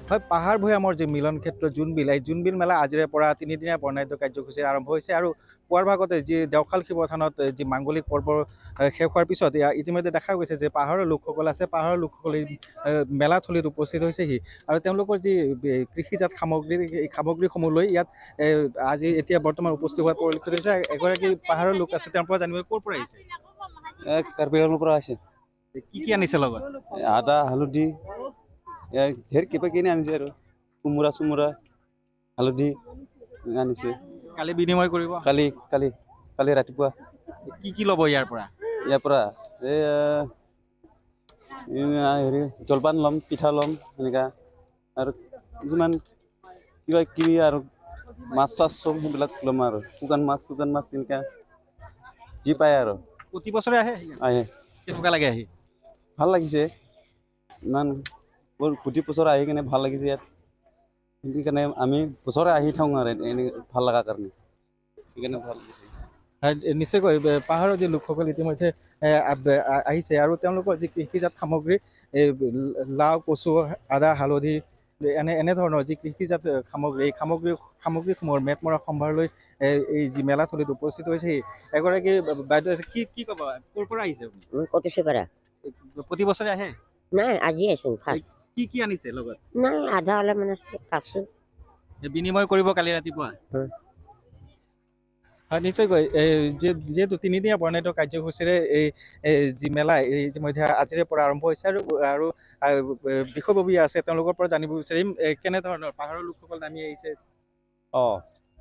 হয় পাহাৰ ভৈয়ামৰ যি মিলন ক্ষেত্ৰ জোনবিল এই জোনবিল মেলা আজিৰে পৰা তিনিদিনীয়া বৰ্ণাঢ্য কাৰ্যসূচী আৰম্ভ হৈছে আৰু পুৱাৰ ভাগতে যি দেওশাল শিৱথানত যি মাংগলিক পৰ্ব শেষ হোৱাৰ পিছত ইতিমধ্যে দেখা গৈছে যে পাহাৰৰ লোকসকল আছে পাহাৰৰ লোকসকল এই মেলাথলীত উপস্থিত হৈছেহি আৰু তেওঁলোকৰ যি কৃষিজাত সামগ্ৰীসমূহ লৈ ইয়াত আজি এতিয়া বৰ্তমান উপস্থিত হোৱা পৰিলক্ষিত হৈছে এগৰাকী পাহাৰৰ লোক আছে তেওঁৰ পৰা জানিব ক'ৰ পৰা আহিছে কাৰ্বিআংলৰ পৰা আহিছে কি আনিছে লগত আদা হালধি ঢেৰ কিবা কিনি আনিছে আৰু কোমোৰা চোমোৰা হালধি আনিছে কালি বিনিময় কৰিব কালি কালি কালি ৰাতিপুৱা কি ল'ব ইয়াৰ পৰা হেৰি জলপান ল'ম পিঠা ল'ম এনেকুৱা আৰু কিছুমান কিবা কিবি আৰু মাছ চাছ চব সেইবিলাক ল'ম আৰু শুকান মাছ এনেকুৱা যি পায় আৰু প্ৰতি বছৰে আহে কেনেকুৱা লাগে আহি ভাল লাগিছে ইমান বৰ প্ৰতি বছৰ আহি কিনে ভাল লাগিছে ইয়াত সেইকাৰণে আমি বছৰে আহি থাকোঁ আৰু এনে ভাল লগাৰ কাৰণে সেইকাৰণে ভাল লাগিছে নিশ্চয়কৈ পাহাৰৰ যি লোকসকল ইতিমধ্যে আহিছে আৰু তেওঁলোকৰ যি কৃষিজাত সামগ্ৰী লাও কচু আদা হালধি এনেধৰণৰ যি কৃষিজাত সামগ্ৰী এই সামগ্ৰীসমূহৰ মেটমৰা সম্ভাৰ লৈ এই যি মেলাথলীত উপস্থিত হৈছে এগৰাকী বাইদেউ আছে কি ক'ব ক'ৰ পৰা আহিছে প্ৰতি বছৰে আহে নাই আজি আছো কি আনিছে লগত নাই আধা অলপ মানে পাইছো বিনিময় কৰিব কালি ৰাতিপুৱা হয় নিশ্চয়কৈ যিহেতু তিনিদিনীয়া বৰ্ণাঢ্য কাৰ্যসূচীৰে এই যি মেলা ইতিমধ্যে আজিৰে পৰা আৰম্ভ হৈছে আৰু বিষয়ববীয়া আছে তেওঁলোকৰ পৰা জানিব বিচাৰিম কেনেধৰণৰ পাহাৰৰ লোকসকল নামি আহিছে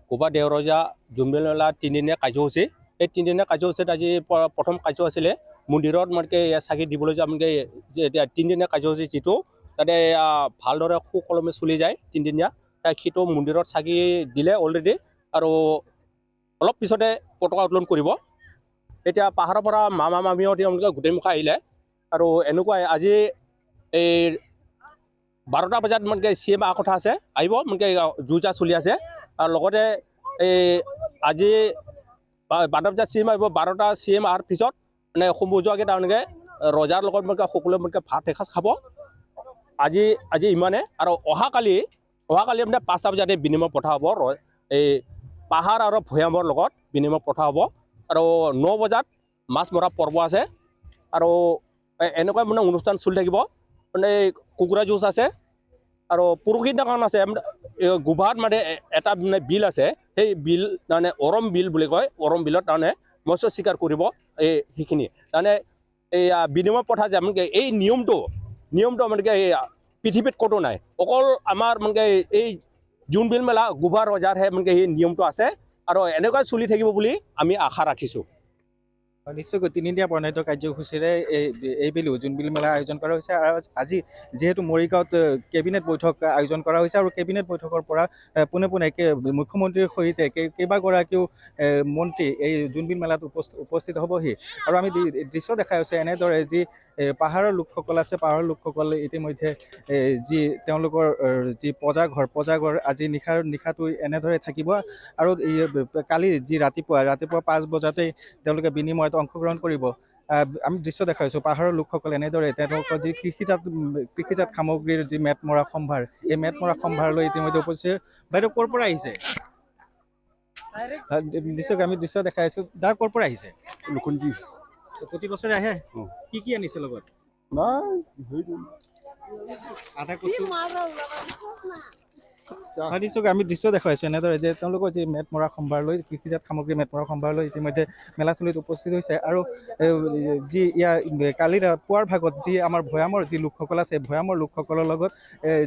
কোবা দেওৰজা জোনবিল মেলা তিনিদিনীয়া কাৰ্যসূচী এই তিনিদিনীয়া কাৰ্যসূচীত আজি প্ৰথম কাৰ্য আছিলে মন্দিৰত মানে চাকি দিবলৈ যে মানে এতিয়া তিনিদিনীয়া কাৰ্যসূচী যিটো তাতে ভালদৰে সুকলমে চলি যায় তিনিদিনীয়া সেইটো মন্দিৰত চাকি দিলে অলৰেডি আৰু অলপ পিছতে পতাকা উত্তোলন কৰিব এতিয়া পাহাৰৰ পৰা মামা মামীও তেওঁলোকে গোটেই মুখা আহিলে আৰু এনেকুৱাই আজি এই 12টা বজাত মানে CM অহা কথা আছে আহিব মানে যুঁজা চলি আছে আৰু লগতে এই আজি 12টা বজাত CM আহিব 12টা CM অহাৰ পিছত মানে সমজুৱাকৈ তেওঁলোকে ৰজাৰ লগত মানে সকলোৱে মানে ভাত এসাঁজ খাব আজি ইমানে আৰু অহাকালি মানে 5টা বজাতে বিনিময় প্ৰথা হ'ব এই পাহাৰ আৰু ভৈয়ামৰ লগত বিনিময় প্ৰথা হ'ব আৰু 9 বজাত মাছ মৰা পৰ্ব আছে আৰু এনেকুৱা মানে অনুষ্ঠান চলি থাকিব মানে কুকুৰা যুঁজ আছে আৰু পৰহি দিনাখন আছে গোভাত মানে এটা মানে বিল আছে সেই বিল তাৰমানে অৰম বিল বুলি কয় অৰম বিলত তাৰমানে মৎস্য চিকাৰ কৰিব সেইখিনি তাৰমানে এই বিনিময় প্ৰথা যে মানে এই নিয়মটো মানে এই পৃথিৱীত ক'তো নাই অকল আমাৰ মানে এই জোনবিল মেলা গোভা ৰজাৰহে মানে এই নিয়মটো আছে আৰু এনেকৈ চলি থাকিব বুলি আমি আশা ৰাখিছোঁ নিশ্চয়কৈ তিনিদিনীয়া বৰ্ণাঢ্য কাৰ্যসূচীৰে এইবেলি জোনবিল মেলা আয়োজন কৰা হৈছে আৰু আজি যিহেতু মৰিগাঁৱত কেবিনেট বৈঠক আয়োজন কৰা হৈছে আৰু কেবিনেট বৈঠকৰ পৰা পোনে মুখ্যমন্ত্ৰীৰ সৈতে কেইবাগৰাকীও মন্ত্ৰী এই জোনবিল মেলাত উপস্থিত হ'বহি আৰু আমি দৃশ্য দেখাই হৈছে এনেদৰে যি পাহাৰৰ লোকসকল আছে পাহাৰৰ লোকসকল ইতিমধ্যে যি তেওঁলোকৰ যি পজাঘৰ আজি নিশাটো এনেদৰে থাকিব আৰু কালি যি ৰাতিপুৱা 5 বজাতেই তেওঁলোকে বিনিময়ত অংশগ্ৰহণ কৰিব আমি দৃশ্য দেখাইছোঁ পাহাৰৰ লোকসকল এনেদৰে তেওঁলোকৰ যি কৃষিজাত সামগ্ৰীৰ যি মেটমৰা সম্ভাৰ এই মেটমৰা সম্ভাৰ লৈ ইতিমধ্যে উপস্থিত বাইদেউ ক'ৰ পৰা আহিছে নিশ্চয়কৈ আমি দৃশ্য দেখাইছোঁ দা ক'ৰ পৰা আহিছে প্ৰতি বছৰে আহে কি আনিছে লগত আধা কচু নিশ্চয়কৈ আমি দৃশ্য দেখুৱাইছোঁ এনেদৰে যে তেওঁলোকৰ যি মেটমৰা সম্ভাৰ লৈ কৃষিজাত সামগ্ৰী মেটমৰা সম্ভাৰ লৈ ইতিমধ্যে মেলাথলীত উপস্থিত হৈছে আৰু যি ইয়াৰ কালি পুৱাৰ ভাগত যি আমাৰ ভৈয়ামৰ যি লোকসকল আছে ভৈয়ামৰ লোকসকলৰ লগত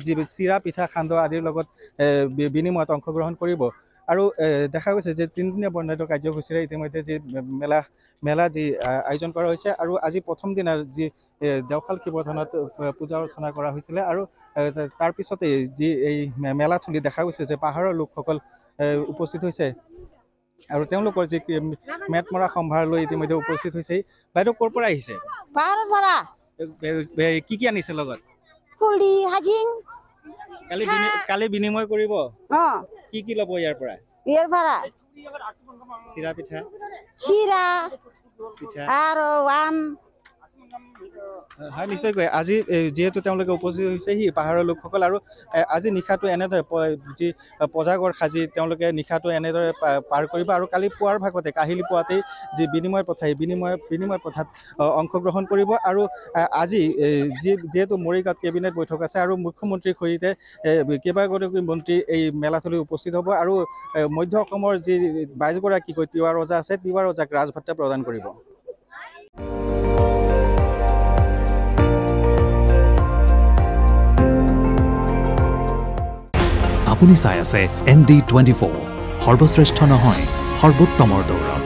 যি চিৰা পিঠা সান্দহ আদিৰ লগত বিনিময়ত অংশগ্ৰহণ কৰিব আৰু দেখা গৈছে যে তিনিদিনীয়া বৰ্ণাঢ্য কাৰ্যসূচীৰে ইতিমধ্যে যি মেলা যি আয়োজন কৰা হৈছে আৰু আজি প্ৰথম দিনা যি দেওশাল শিৱথানত পূজা অৰ্চনা কৰা হৈছিলে আৰু তাৰপিছতে যি এই মেলাথলী দেখা গৈছে যে পাহাৰৰ লোকসকল উপস্থিত হৈছে আৰু তেওঁলোকৰ যি মেটমৰা সম্ভাৰ লৈ ইতিমধ্যে উপস্থিত হৈছে বাইদেউ ক'ৰ পৰা আহিছে পাহাৰৰ পৰা কি আনিছে লগত ফুলি হাজিং কালি বিনিময় কৰিব কি ল'ব ইয়াৰ পৰা চিৰা পিঠা আৰু আম হয় নিশ্চয়কৈ আজি যিহেতু তেওঁলোকে উপস্থিত হৈছে সি পাহাৰৰ লোকসকল আৰু আজি নিশাটো এনেদৰে যি পজাগৰ সাজি তেওঁলোকে নিশাটো এনেদৰে পাৰ কৰিব আৰু কালি পুৱাৰ ভাগতে কাহিলী পুৱাতেই যি বিনিময় প্ৰথা এই বিনিময় প্ৰথাত অংশগ্ৰহণ কৰিব আৰু আজি যিহেতু মৰিগাঁৱত কেবিনেট বৈঠক আছে আৰু মুখ্যমন্ত্ৰীৰ সৈতে কেইবাগৰাকী মন্ত্ৰী এই মেলাথলীত উপস্থিত হ'ব আৰু মধ্য অসমৰ যি 22গৰাকীকৈ তিৱা ৰজা আছে তিৱা ৰজাক ৰাজভাত্তা প্ৰদান কৰিব। আপুনি চাই আছে ND24 সৰ্বশ্ৰেষ্ঠ নহয় সৰ্বোত্তমৰ দৌৰ।